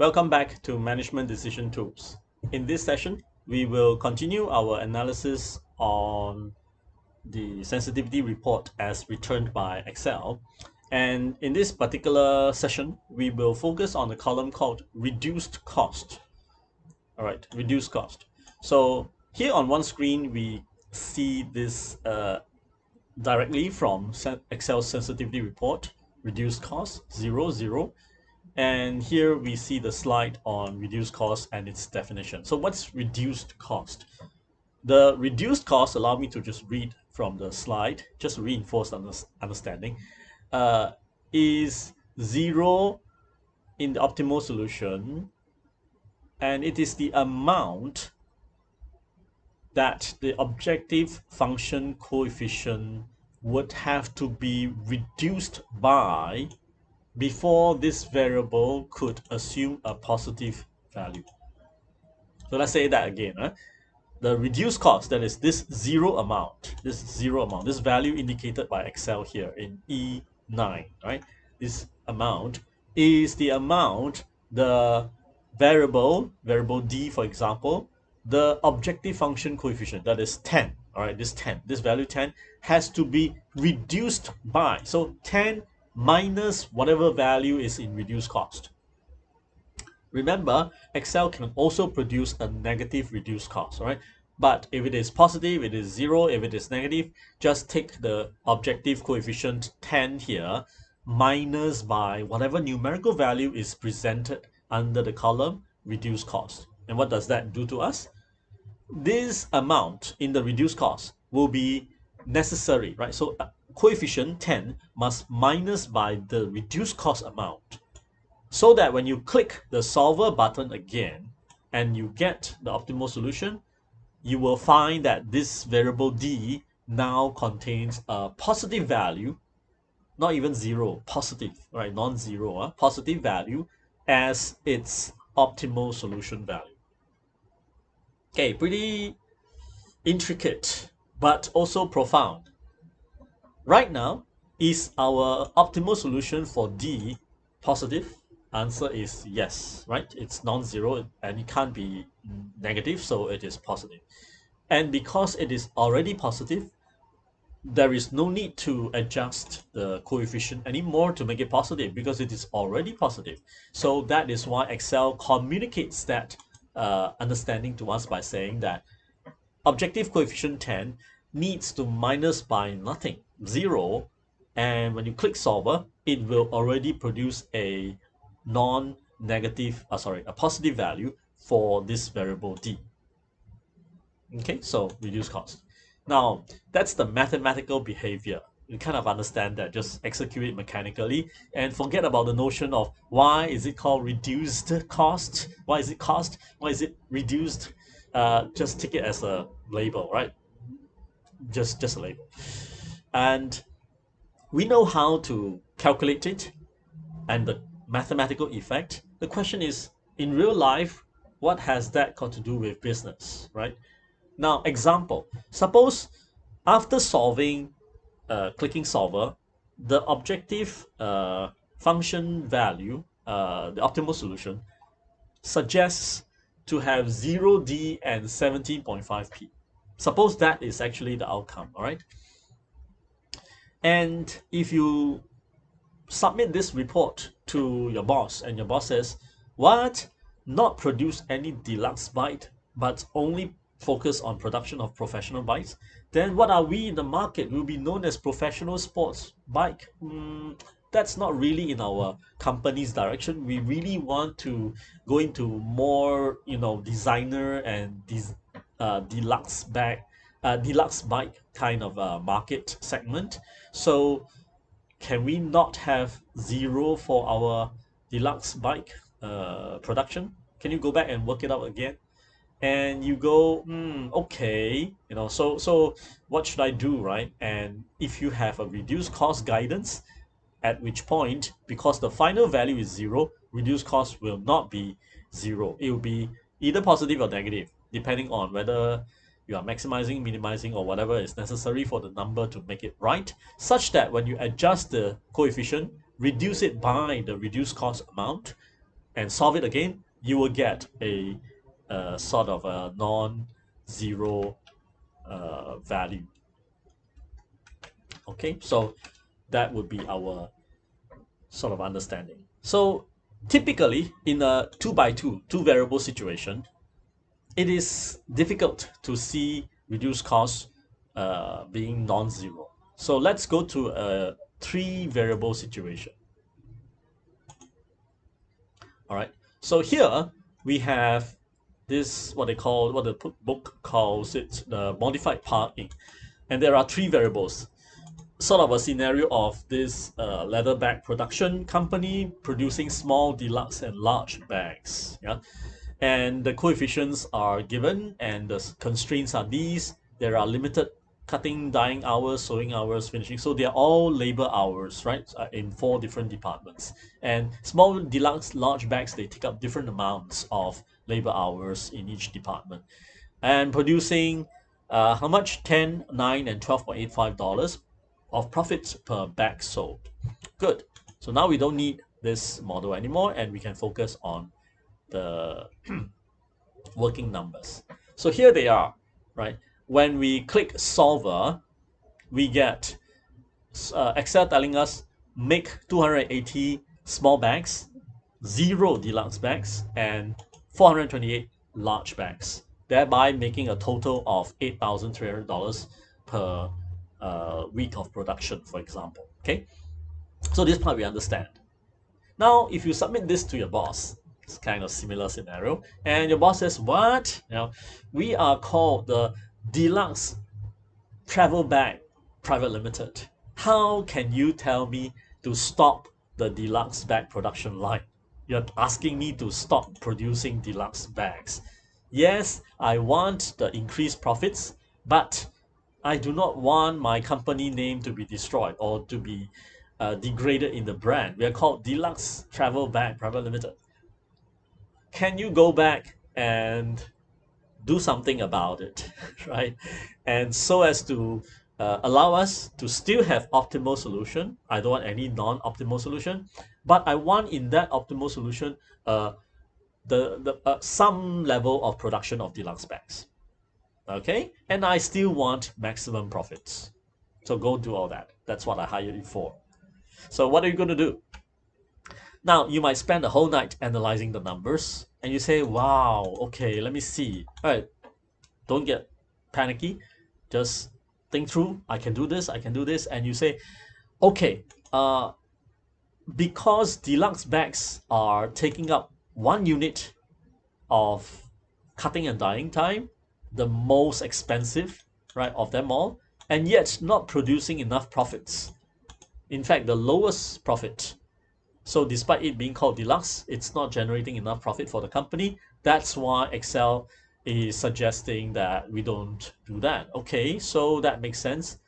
Welcome back to Management Decision Tools. In this session, we will continue our analysis on the sensitivity report as returned by Excel. And in this particular session, we will focus on the column called reduced cost. All right, reduced cost. So here on one screen, we see this directly from Excel sensitivity report, reduced cost, 0, 0. And here we see the slide on reduced cost and its definition. So what's reduced cost? The reduced cost, allow me to just read from the slide, just to reinforce understanding, is 0 in the optimal solution, and it is the amount that the objective function coefficient would have to be reduced by before this variable could assume a positive value. So let's say that again. The reduced cost, that is this zero amount, this value indicated by Excel here in E9, right? This amount is the amount the variable D, for example, the objective function coefficient, that is 10, all right, this value 10 has to be reduced by, so 10 minus whatever value is in reduced cost. Remember, Excel can also produce a negative reduced cost, right? But if it is positive, it is 0. If it is negative, just take the objective coefficient 10 here, minus by whatever numerical value is presented under the column reduced cost. And what does that do to us? This amount in the reduced cost will be necessary, right? So coefficient 10 must minus by the reduced cost amount, so that when you click the solver button again and you get the optimal solution, you will find that this variable D now contains a positive value, not even 0, positive, right? Non-zero, positive value as its optimal solution value. Okay, pretty intricate, but also profound. Right now, is our optimal solution for D positive? Answer is yes, right? It's non-zero and it can't be negative, so it is positive. And because it is already positive, there is no need to adjust the coefficient anymore to make it positive because it is already positive. So that is why Excel communicates that understanding to us by saying that objective coefficient 10 needs to minus by nothing, 0, and when you click solver, it will already produce a non-negative, a positive value for this variable D. Okay, so reduce cost. Now, that's the mathematical behavior. You kind of understand that, just execute it mechanically and forget about the notion of why is it called reduced cost? Why is it cost? Why is it reduced? Just take it as a label, right? Just a label. And we know how to calculate it and the mathematical effect. The question is, in real life, what has that got to do with business, right? Now, example, suppose after solving, clicking solver, the objective function value, the optimal solution, suggests to have 0D and 17.5p. Suppose that is actually the outcome, all right? And if you submit this report to your boss and your boss says, what? Not produce any deluxe bike, but only focus on production of professional bikes, then what are we in the market? We'll be known as professional sports bike. That's not really in our company's direction. We really want to go into more, designer and deluxe bike kind of market segment. So can we not have 0 for our deluxe bike production? Can you go back and work it out again? And you go, okay, so what should I do, right? And if you have a reduced cost guidance, at which point, because the final value is 0, reduced cost will not be 0. It will be either positive or negative, depending on whether you are maximizing, minimizing, or whatever is necessary for the number to make it right, such that when you adjust the coefficient, reduce it by the reduced cost amount, and solve it again, you will get a sort of a non-zero value. Okay, so that would be our sort of understanding. So typically in a 2 by 2 two variable situation, it is difficult to see reduced costs being non-zero. So let's go to a 3 variable situation. All right. So here we have this what the book calls it the modified parking, and there are 3 variables. Sort of a scenario of this leather bag production company producing small, deluxe, and large bags. Yeah, and the coefficients are given, and the constraints are these. There are limited cutting, dyeing hours, sewing hours, finishing. So they are all labor hours, right? In 4 different departments. And small, deluxe, large bags, they take up different amounts of labor hours in each department. And producing how much? 10, 9, and $12.85 of profits per bag sold. Good. So now we don't need this model anymore, and we can focus on the working numbers. So here they are, right? When we click solver, we get Excel telling us make 280 small bags, 0 deluxe bags, and 428 large bags, thereby making a total of $8,300 per week of production, for example. Okay, so this part we understand. Now, if you submit this to your boss, it's kind of similar scenario, and your boss says, "What? We are called the Deluxe Travel Bag Private Limited. How can you tell me to stop the deluxe bag production line? You're asking me to stop producing deluxe bags. Yes, I want the increased profits, but I do not want my company name to be destroyed or to be degraded in the brand. We are called Deluxe Travel Bag Private Limited. Can you go back and do something about it," right? And so as to allow us to still have optimal solution. I don't want any non-optimal solution, but I want in that optimal solution the some level of production of deluxe bags. Okay, and I still want maximum profits. So go do all that. That's what I hired you for. So what are you going to do? Now, you might spend the whole night analyzing the numbers, and you say, wow, okay, let me see. All right, don't get panicky. Just think through. I can do this, I can do this. And you say, okay, because deluxe bags are taking up 1 unit of cutting and dyeing time, the most expensive, right, of them all, and yet not producing enough profits. In fact, the lowest profit. So despite it being called deluxe, it's not generating enough profit for the company. That's why Excel is suggesting that we don't do that. Okay, so that makes sense.